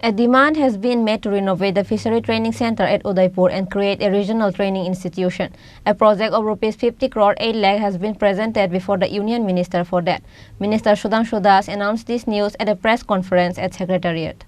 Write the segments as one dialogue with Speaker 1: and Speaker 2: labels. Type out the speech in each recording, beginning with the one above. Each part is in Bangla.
Speaker 1: A demand has been made to renovate the fishery training center at Udaipur and create a regional training institution. A project of Rs 50 crore 8 lakh has been presented before the Union Minister for that. Minister Sudhanshu Das announced this news at a press conference at Secretariat.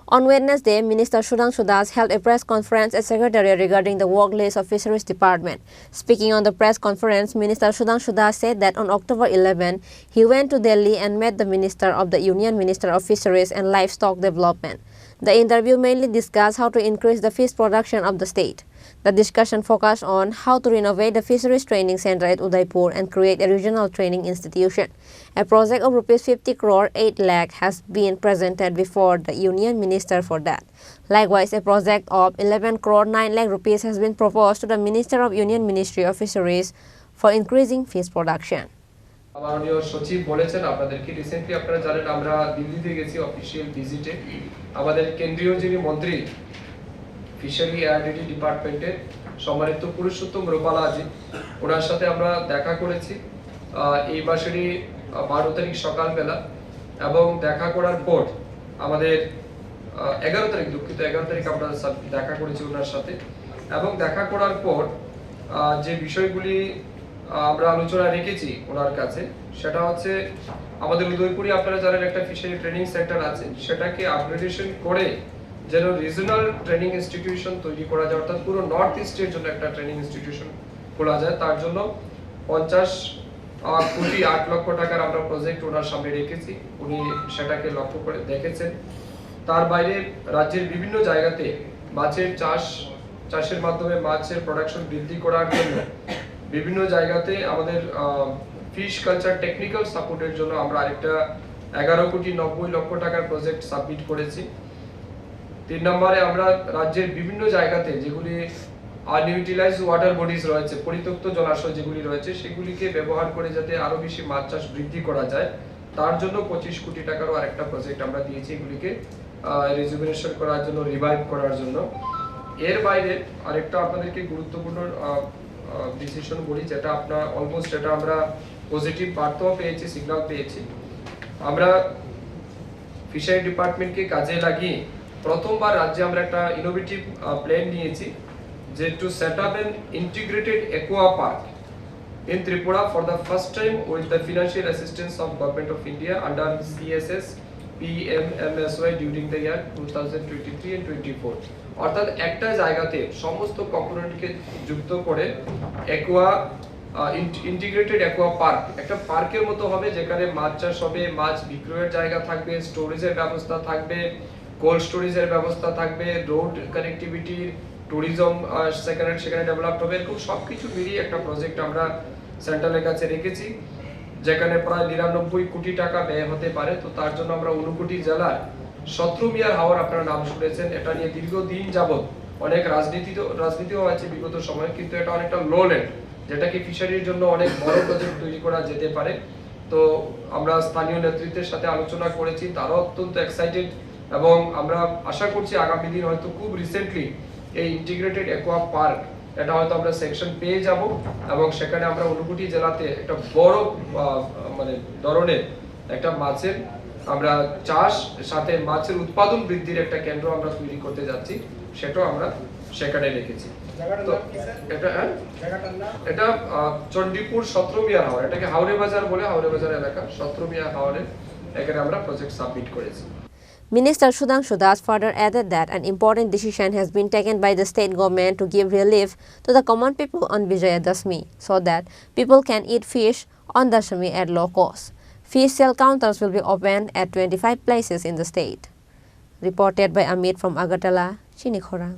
Speaker 1: On Wednesday, Minister Sudhanshu Das held a press conference at Secretariat regarding the work list of Fisheries Department. Speaking on the press conference, Minister Sudhanshu Das said that on October 11, he went to Delhi and met the Minister of the Union Minister of Fisheries and Livestock Development. The interview mainly discussed how to increase the fish production of the state. The discussion focused on how to renovate the Fisheries Training Center at Udaipur and create a regional training institution. A project of Rs 50 crore 8 lakh has been presented before the Union Minister for that. Likewise, a project of 11 crore 9 lakh rupees has been proposed to the Minister of Union Ministry of Fisheries for increasing fish production.
Speaker 2: মাননীয় সচিব বলেছেন আপনাদেরকে রিসেন্টলি আপনারা জানেন আমরা দিল্লিতে গেছি অফিশিয়াল ভিজিটে আমাদের কেন্দ্রীয় যিনি মন্ত্রী ফিশারি এআরডিডি ডিপার্টমেন্টের সম্মানিত পুরুষোত্তম রূপালাজি ওনার সাথে আমরা দেখা করেছি এই মাসেরই 12 তারিখ সকালবেলা এবং দেখা করার পর আমাদের 11 তারিখ দুঃখিত 11 তারিখ আমরা দেখা করেছি ওনার সাথে এবং দেখা করার পর যে বিষয়গুলি আমরা আলোচনা রেখেছি ওনার কাছে সেটা হচ্ছে আমাদের উদয়পুরে আপনারা জানেন একটা ফিশারি ট্রেনিং সেন্টার আছে সেটাকে আপগ্রেডেশন করে যেন রিজিওনাল ট্রেনিং ইনস্টিটিউশন তৈরি করা যায় অর্থাৎ পুরো নর্থ ইস্টের জন্য একটা ট্রেনিং ইনস্টিটিউশন খোলা যায় তার জন্য 50 কোটি 8 লক্ষ টাকার আমরা প্রজেক্ট ওনার সামনে রেখেছি উনি সেটাকে লক্ষ্য করে দেখেছেন তার বাইরে রাজ্যের বিভিন্ন জায়গাতে মাছের চাষের মাধ্যমে মাছের প্রোডাকশন বৃদ্ধি করার জন্য বিভিন্ন জায়গাতে আমাদের ফিশ কালচার টেকনিক্যাল সাপোর্টের জন্য আমরা আরেকটা 11 কোটি 90 লক্ষ টাকার প্রজেক্ট সাবমিট করেছি 3 নম্বরে আমরা রাজ্যের বিভিন্ন জায়গাতে যেগুলি আনইউটিলাইজড ওয়াটার বডিজ রয়েছে পরিত্যক্ত জলাশয় যেগুলি রয়েছে সেগুলিকে ব্যবহার করে যাতে আরো বেশি মাছ চাষ বৃদ্ধি করা যায় তার জন্য 25 কোটি টাকারও আরেকটা প্রজেক্ট আমরা দিয়েছি এগুলিকে রিজুভিনেশন করার জন্য রিভাইভ করার জন্য এর বাইরে আরেকটা আপনাদেরকে গুরুত্বপূর্ণ ডিসিশন বলি যেটা আপনারা অলমোস্ট এটা আমরা পজিটিভ বার্তাও পেয়েছি সিগন্যাল পেয়েছি আমরা ফিশারি ডিপার্টমেন্টকে কাজে লাগিয়ে প্রথমবার রাজ্যে আমরা একটা ইনোভেটিভ প্ল্যান নিয়েছি যে to set up an integrated aqua park in Tripura for the first time with the financial assistance of Government of India under CSS PMMSY during the year 2023 and 24 অর্থাৎ একটা জায়গাতে সমস্ত কম্পোনেন্টকে যুক্ত করে অ্যাকোয়া ইন্টিগ্রেটেড অ্যাকোয়া পার্ক একটা পার্কের মতো হবে যেখানে মাছ চাষ হবে মাছ বিক্রয়ের জায়গা থাকবে স্টোরেজের ব্যবস্থা থাকবে কোল্ড স্টোরেজের ব্যবস্থা থাকবে রোড কানেক্টিভিটি ট্যুরিজম সেখানে ডেভেলপ হবে এরকম সবকিছু মিলিয়ে একটা প্রজেক্ট আমরা সেন্ট্রালের কাছে রেখেছি যেখানে প্রায় 99 কোটি টাকা ব্যয় হতে পারে তো তার জন্য আমরা ঊনকোটি জেলার 17 মিয়ার হাওর আপনারা নাম শুনেছেন এটা নিয়ে দীর্ঘদিন যাবত অনেক রাজনীতিও আছে বিগত সময়ে কিন্তু এটা অনেকটা লোল্যান্ড যেটাকে ফিশারির জন্য অনেক বড় প্রজেক্ট তৈরি করা যেতে পারে তো আমরা স্থানীয় নেতৃত্বের সাথে আলোচনা করেছি তারাও অত্যন্ত এক্সাইটেড এবং আমরা আশা করছি আগামী দিন হয়তো খুব রিসেন্টলি এই ইন্টিগ্রেটেড অ্যাকোয়া পার্ক এটা হয়তো আমরা সেকশন পেয়ে যাব এবং সেখানে আমরা ঊনকোটি জেলাতে একটা বড় মানে ধরনের একটা মাছের আমরা চাষ সাথে মাছের উৎপাদন বৃদ্ধির একটা কেন্দ্র আমরা তৈরি করতে যাচ্ছি সেটাও আমরা সেখানে রেখেছি তো এটা চণ্ডীপুর 17 মিয়ার হাওর এটাকে হাওড়ে বাজার বলে হাওড়ে বাজার এলাকা 17 মিয়ার হাওরে এখানে আমরা প্রজেক্ট সাবমিট করেছি
Speaker 1: Minister Sudhanshu Das further added that an important decision has been taken by the state government to give relief to the common people on Vijayadashmi so that people can eat fish on Dashami at low cost. Fish sale counters will be opened at 25 places in the state. Reported by Amit from Agartala, Chini Khorang.